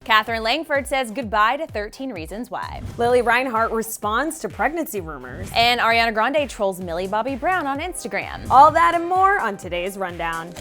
Katherine Langford says goodbye to 13 Reasons Why. Lilly Reinhardt responds to pregnancy rumors. And Ariana Grande trolls Millie Bobby Brown on Instagram. All that and more on today's Rundown.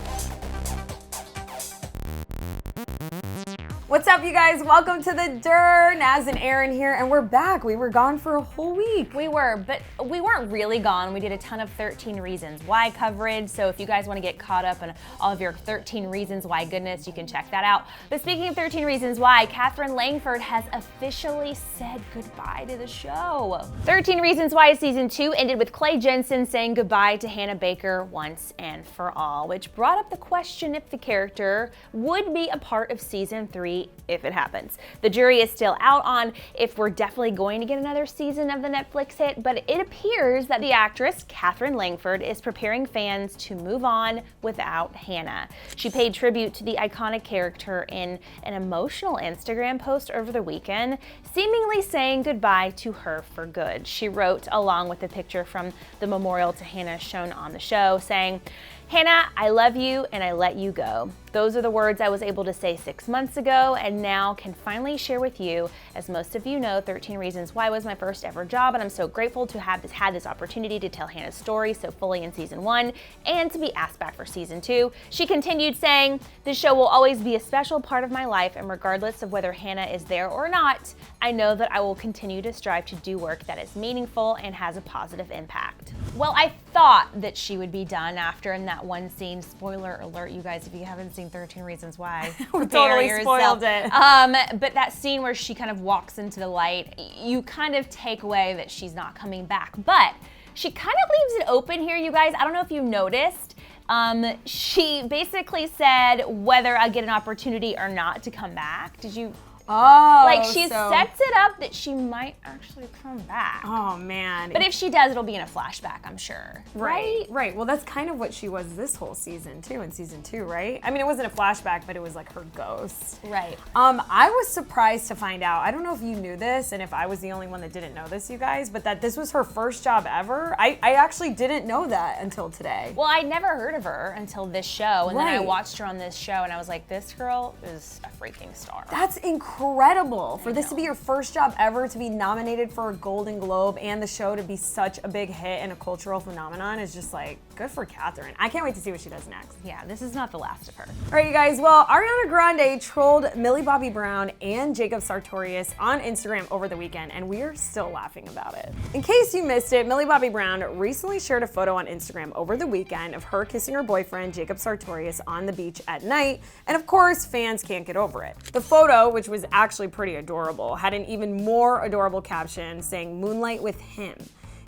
What's up, you guys? Welcome to the DHR. Naz and Aaron here, and we're back. We were gone for a whole week. We were, but we weren't really gone. We did a ton of 13 Reasons Why coverage, so if you guys want to get caught up on all of your 13 Reasons Why goodness, you can check that out. But speaking of 13 Reasons Why, Katherine Langford has officially said goodbye to the show. 13 Reasons Why Season 2 ended with Clay Jensen saying goodbye to Hannah Baker once and for all, which brought up the question if the character would be a part of Season 3 if it happens. The jury is still out on if we're definitely going to get another season of the Netflix hit, but it appears that the actress Katherine Langford is preparing fans to move on without Hannah. She paid tribute to the iconic character in an emotional Instagram post over the weekend, seemingly saying goodbye to her for good. She wrote, along with the picture from the memorial to Hannah shown on the show, saying, "Hannah, I love you and I let you go. Those are the words I was able to say 6 months ago and now can finally share with you. As most of you know, 13 Reasons Why was my first ever job, and I'm so grateful to have had this opportunity to tell Hannah's story so fully in Season 1 and to be asked back for Season 2. She continued saying, "This show will always be a special part of my life, and regardless of whether Hannah is there or not, I know that I will continue to strive to do work that is meaningful and has a positive impact." Well, I thought that she would be done after in that one scene. Spoiler alert, you guys, if you haven't seen 13 Reasons Why. We totally spoiled it. But that scene where she kind of walks into the light, you kind of take away that she's not coming back. But she kind of leaves it open here, you guys. I don't know if you noticed. She basically said whether I get an opportunity or not to come back. Did you? Oh, like she sets it up that she might actually come back. Oh man. But if she does, it'll be in a flashback, I'm sure. Right. Well, that's kind of what she was this whole season too, in Season 2, right? I mean, it wasn't a flashback, but it was like her ghost. Right. I was surprised to find out, I don't know if you knew this and if I was the only one that didn't know this, you guys, but that this was her first job ever. I actually didn't know that until today. Well, I'd never heard of her until this show, and then I Right. watched her on this show and I was like, this girl is a freaking star. That's incredible for this to be your first job ever, to be nominated for a Golden Globe, and the show to be such a big hit and a cultural phenomenon is just like, good for Katherine. I can't wait to see what she does next. Yeah, this is not the last of her. All right, you guys. Well, Ariana Grande trolled Millie Bobby Brown and Jacob Sartorius on Instagram over the weekend, and we are still laughing about it. In case you missed it, Millie Bobby Brown recently shared a photo on Instagram over the weekend of her kissing her boyfriend, Jacob Sartorius, on the beach at night, and of course, fans can't get over it. The photo, which was actually pretty adorable, had an even more adorable caption saying "Moonlight with him."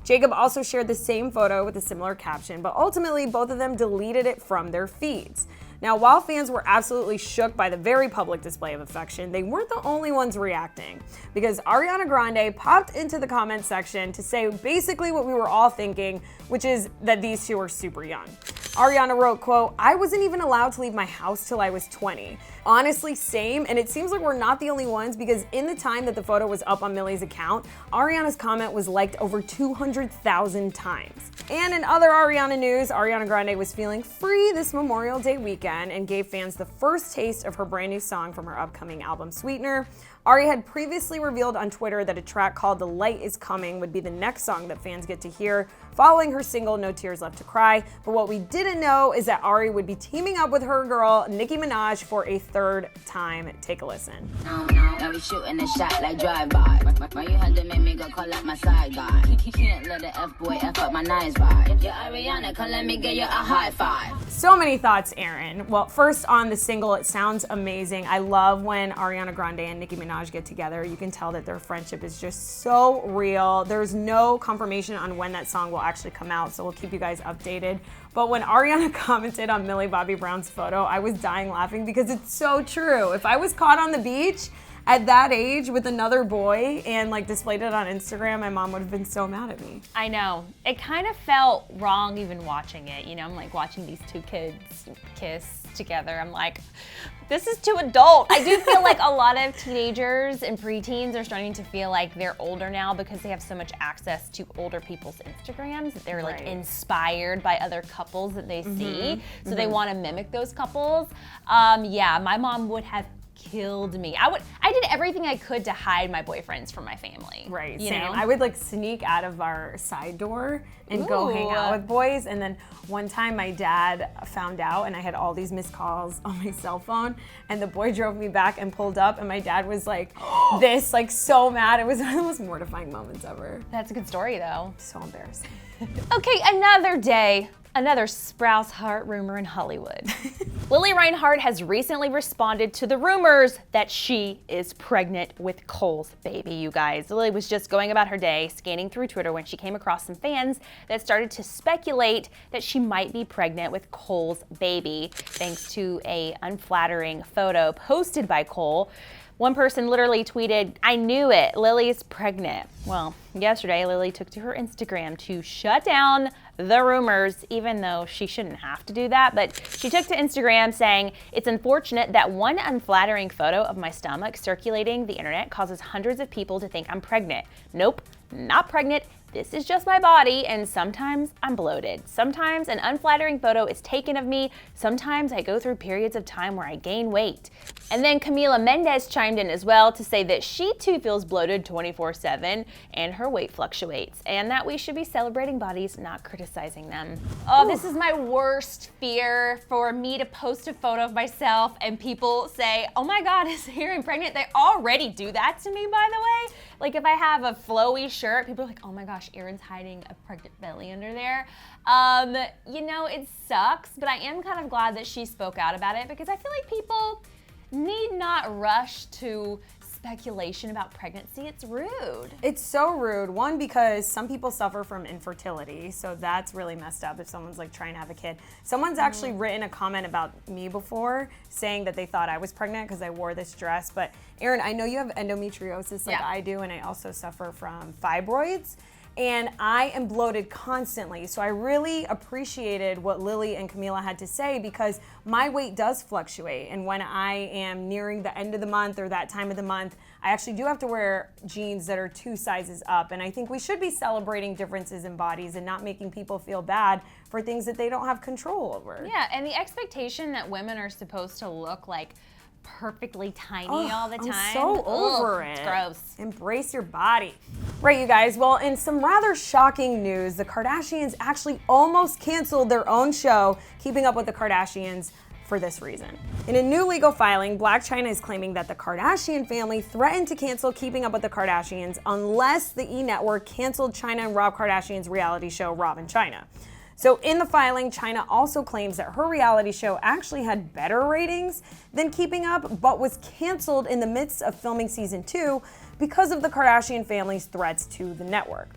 Jacob also shared the same photo with a similar caption, but ultimately both of them deleted it from their feeds. Now, while fans were absolutely shook by the very public display of affection, they weren't the only ones reacting, because Ariana Grande popped into the comment section to say basically what we were all thinking, which is that these two are super young. Ariana wrote, quote, "I wasn't even allowed to leave my house till I was 20. Honestly, same, and it seems like we're not the only ones, because in the time that the photo was up on Millie's account, Ariana's comment was liked over 200,000 times. And in other Ariana news, Ariana Grande was feeling free this Memorial Day weekend and gave fans the first taste of her brand new song from her upcoming album, Sweetener. Ari had previously revealed on Twitter that a track called The Light Is Coming would be the next song that fans get to hear following her single No Tears Left to Cry. But what we didn't know is that Ari would be teaming up with her girl, Nicki Minaj, for a third time. Take a listen. Now we shooting a shot like drive-by. Why you had to make me go call up my side guy? Can't let the F-boy F up my nice vibe. Yeah, Ariana, come let me get you a high five. So many thoughts, Aaron. Well, first on the single, it sounds amazing. I love when Ariana Grande and Nicki Minaj get together. You can tell that their friendship is just so real. There's no confirmation on when that song will actually come out, so we'll keep you guys updated. But when Ariana commented on Millie Bobby Brown's photo, I was dying laughing because it's so true. If I was caught on the beach at that age with another boy and like displayed it on Instagram, my mom would have been so mad at me. I know. It kind of felt wrong even watching it. You know, I'm like watching these two kids kiss together. I'm like, this is too adult. I do feel like a lot of teenagers and preteens are starting to feel like they're older now because they have so much access to older people's Instagrams that they're like inspired by other couples that they see. So they want to mimic those couples. Yeah, my mom would have killed me. I did everything I could to hide my boyfriends from my family. Right, you same. know? I would like sneak out of our side door and go hang out with boys. And then one time my dad found out and I had all these missed calls on my cell phone, and the boy drove me back and pulled up, and my dad was like this, like so mad. It was one of the most mortifying moments ever. That's a good story though. So embarrassing. Okay, another day. Another Sprouse Heart rumor in Hollywood. Lilly Reinhardt has recently responded to the rumors that she is pregnant with Cole's baby, you guys. Lilly was just going about her day, scanning through Twitter, when she came across some fans that started to speculate that she might be pregnant with Cole's baby, thanks to an unflattering photo posted by Cole. One person literally tweeted, "I knew it, Lily's pregnant." Well, yesterday, Lilly took to her Instagram to shut down the rumors, even though she shouldn't have to do that. But she took to Instagram saying, "It's unfortunate that one unflattering photo of my stomach circulating the internet causes hundreds of people to think I'm pregnant. Nope, not pregnant. This is just my body, and sometimes I'm bloated. Sometimes an unflattering photo is taken of me. Sometimes I go through periods of time where I gain weight." And then Camila Mendez chimed in as well to say that she too feels bloated 24/7 and her weight fluctuates, and that we should be celebrating bodies, not criticizing them. Oh, this is my worst fear, for me to post a photo of myself and people say, "Oh my God, is Erin pregnant?" They already do that to me, by the way. Like if I have a flowy shirt, people are like, "Oh my gosh, Erin's hiding a pregnant belly under there." You know, it sucks, but I am kind of glad that she spoke out about it, because I feel like people need not rush to speculation about pregnancy. It's rude. It's so rude. One, because some people suffer from infertility, so that's really messed up if someone's like trying to have a kid. Someone's actually written a comment about me before saying that they thought I was pregnant because I wore this dress. But Erin, I know you have endometriosis like I do, and I also suffer from fibroids. And I am bloated constantly. So I really appreciated what Lilly and Camila had to say, because my weight does fluctuate. And when I am nearing the end of the month or that time of the month, I actually do have to wear jeans that are 2 sizes up. And I think we should be celebrating differences in bodies and not making people feel bad for things that they don't have control over. Yeah, and the expectation that women are supposed to look like perfectly tiny all the time. I'm so over it. It's gross. Embrace your body. Right, you guys. Well, in some rather shocking news, the Kardashians actually almost canceled their own show, Keeping Up with the Kardashians, for this reason. In a new legal filing, Blac Chyna is claiming that the Kardashian family threatened to cancel Keeping Up with the Kardashians unless the E! Network canceled Chyna and Rob Kardashian's reality show, Rob and Chyna. So in the filing, Chyna also claims that her reality show actually had better ratings than Keeping Up, but was canceled in the midst of filming season 2 because of the Kardashian family's threats to the network.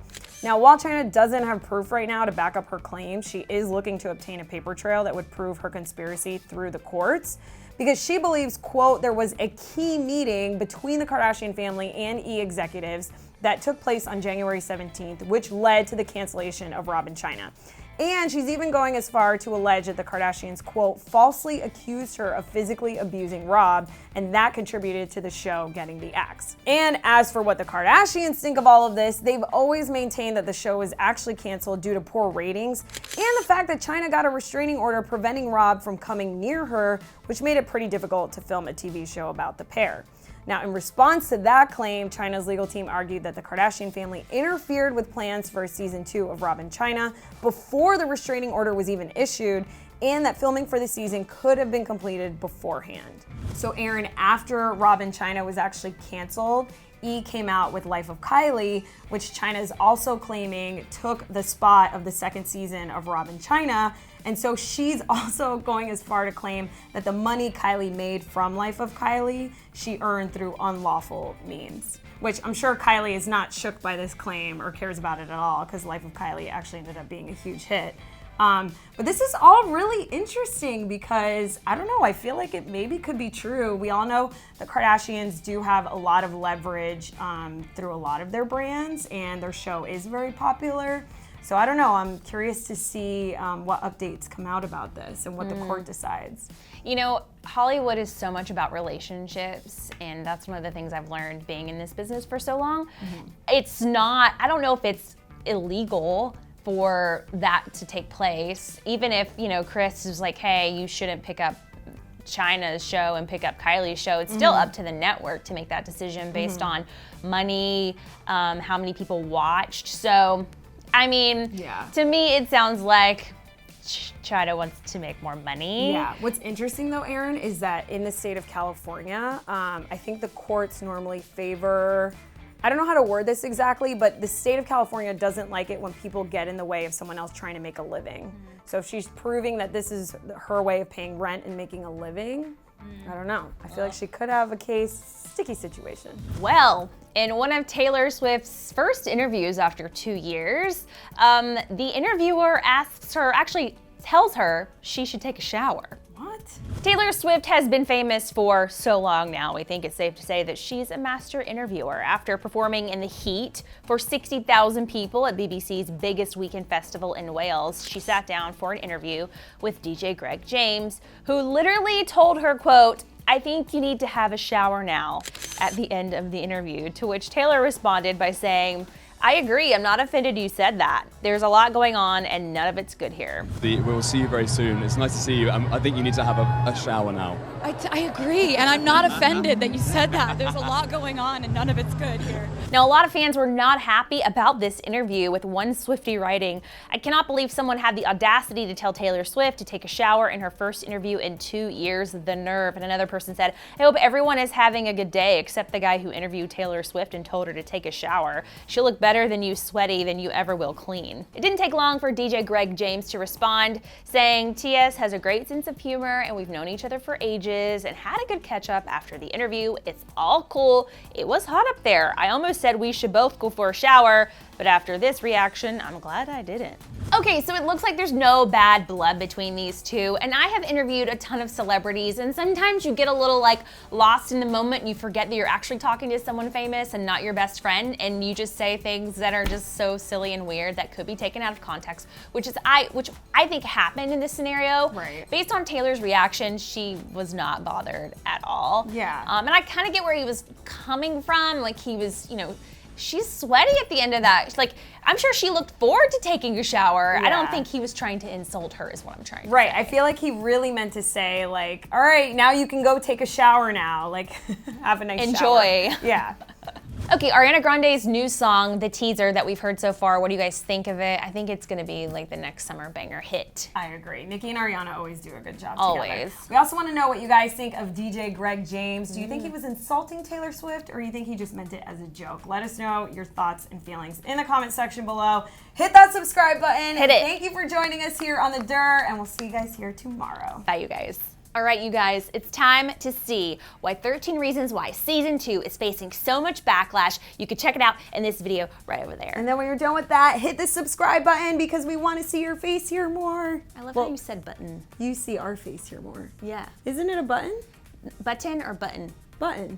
Now, while Chyna doesn't have proof right now to back up her claims, she is looking to obtain a paper trail that would prove her conspiracy through the courts, because she believes, quote, there was a key meeting between the Kardashian family and E! Executives that took place on January 17th, which led to the cancellation of Rob and Chyna. And she's even going as far to allege that the Kardashians, quote, falsely accused her of physically abusing Rob, and that contributed to the show getting the axe. And as for what the Kardashians think of all of this, they've always maintained that the show was actually canceled due to poor ratings and the fact that Chyna got a restraining order preventing Rob from coming near her, which made it pretty difficult to film a TV show about the pair. Now, in response to that claim, Chyna's legal team argued that the Kardashian family interfered with plans for season 2 of Rob and Chyna before the restraining order was even issued, and that filming for the season could have been completed beforehand. So Erin, after Rob and Chyna was actually canceled, E! Came out with Life of Kylie, which Chyna is also claiming took the spot of the second season of Rob and Chyna. And so she's also going as far to claim that the money Kylie made from Life of Kylie, she earned through unlawful means. Which I'm sure Kylie is not shook by this claim or cares about it at all, because Life of Kylie actually ended up being a huge hit. But this is all really interesting because, I don't know, I feel like it maybe could be true. We all know the Kardashians do have a lot of leverage through a lot of their brands, and their show is very popular. So I don't know, I'm curious to see what updates come out about this and what the court decides. You know, Hollywood is so much about relationships, and that's one of the things I've learned being in this business for so long. It's not, I don't know if it's illegal for that to take place, even if, you know, Chris is like, hey, you shouldn't pick up Chyna's show and pick up Kylie's show. It's still up to the network to make that decision based on money, how many people watched. So, I mean, to me, it sounds like Chyna wants to make more money. Yeah. What's interesting though, Aaron, is that in the state of California, I think the courts normally favor, I don't know how to word this exactly, but the state of California doesn't like it when people get in the way of someone else trying to make a living. So if she's proving that this is her way of paying rent and making a living, I don't know. I feel like she could have a sticky situation. Well, in one of Taylor Swift's first interviews after 2 years, the interviewer tells her she should take a shower. What? Taylor Swift has been famous for so long now, we think it's safe to say that she's a master interviewer. After performing in the heat for 60,000 people at BBC's biggest weekend festival in Wales, she sat down for an interview with DJ Greg James, who literally told her, quote, "I think you need to have a shower now," at the end of the interview, to which Taylor responded by saying, "I agree, I'm not offended you said that. There's a lot going on and none of it's good here." We'll see you very soon. It's nice to see you. I think you need to have a shower now. I agree, and I'm not offended that you said that. There's a lot going on and none of it's good here. Now, a lot of fans were not happy about this interview, with one Swiftie writing, "I cannot believe someone had the audacity to tell Taylor Swift to take a shower in her first interview in 2 years, the nerve." And another person said, "I hope everyone is having a good day except the guy who interviewed Taylor Swift and told her to take a shower. She'll look better than you sweaty than you ever will clean." It didn't take long for DJ Greg James to respond, saying, "TS has a great sense of humor and we've known each other for ages and had a good catch up after the interview. It's all cool. It was hot up there. I almost said we should both go for a shower, but after this reaction, I'm glad I didn't." Okay, so it looks like there's no bad blood between these two, and I have interviewed a ton of celebrities, and sometimes you get a little lost in the moment and you forget that you're actually talking to someone famous and not your best friend, and you just say things that are just so silly and weird that could be taken out of context, which I think happened in this scenario. Right. Based on Taylor's reaction, she was not bothered at all. Yeah. And I kind of get where he was coming from. He was, she's sweaty at the end of that. I'm sure she looked forward to taking a shower. Yeah. I don't think he was trying to insult her is what I'm trying to say. Right, I feel like he really meant to say all right, now you can go take a shower now. Have a nice Enjoy. shower. Yeah. Okay, Ariana Grande's new song, the teaser that we've heard so far, what do you guys think of it? I think it's gonna be the next summer banger hit. I agree. Nikki and Ariana always do a good job Always. together. We also want to know what you guys think of DJ Greg James. Do you think he was insulting Taylor Swift, or you think he just meant it as a joke? Let us know your thoughts and feelings in the comment section below. Hit that subscribe button. Hit it. Thank you for joining us here on The Dirt, and we'll see you guys here tomorrow. Bye, you guys. All right, you guys, it's time to see why 13 Reasons Why Season 2 is facing so much backlash. You can check it out in this video right over there. And then when you're done with that, hit the subscribe button because we want to see your face here more. I love how you said button. You see our face here more. Yeah. Isn't it a button? Button or button? Button.